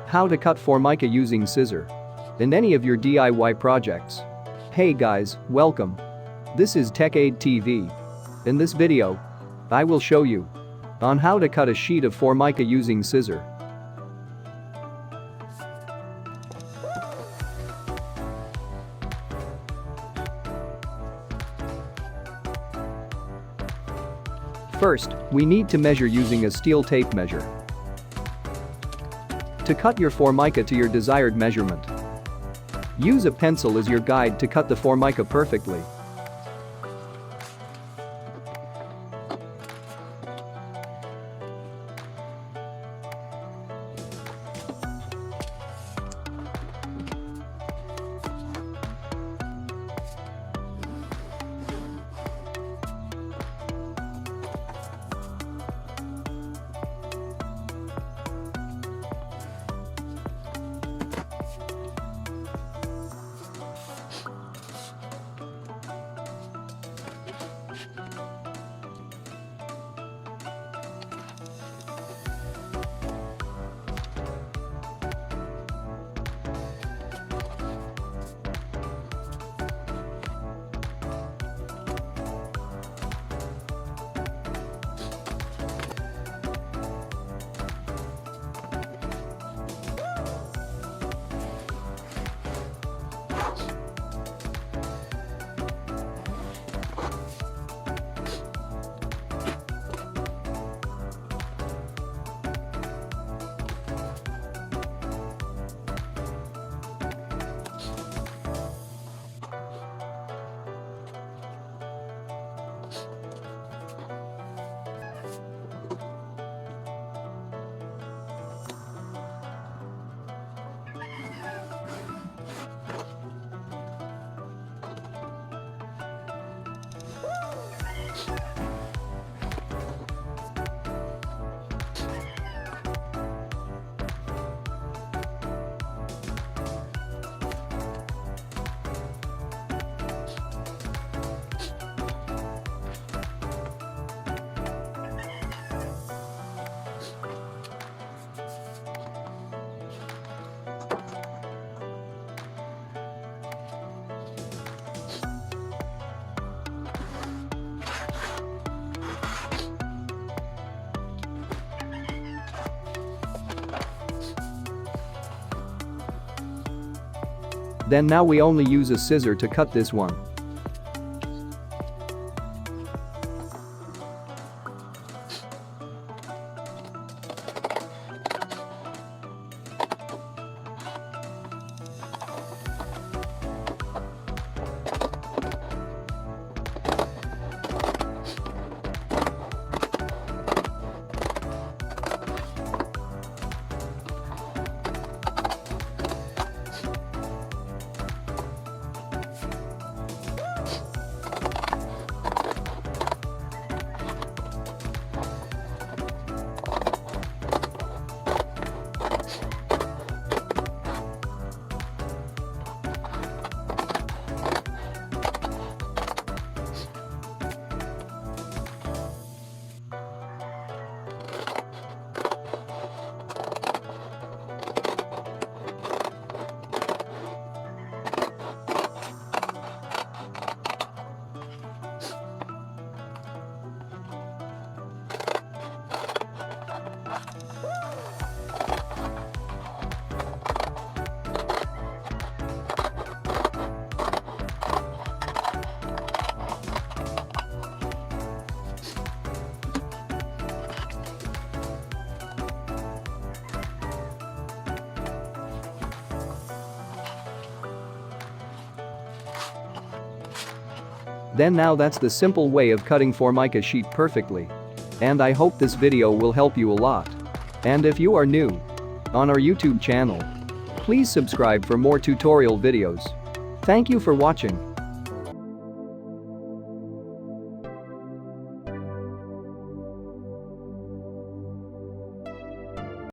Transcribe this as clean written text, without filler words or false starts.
How to cut Formica using scissor. In any of your DIY projects. Hey guys, welcome. This is TechAid TV. In this video, I will show you on how to cut a sheet of Formica using scissor. First, we need to measure using a steel tape measure. To cut your Formica to your desired measurement, use a pencil as your guide to cut the Formica perfectly. Then now we only use a scissor to cut this one. Then now that's the simple way of cutting Formica sheet perfectly. And I hope this video will help you a lot. And if you are new on our YouTube channel, please subscribe for more tutorial videos. Thank you for watching.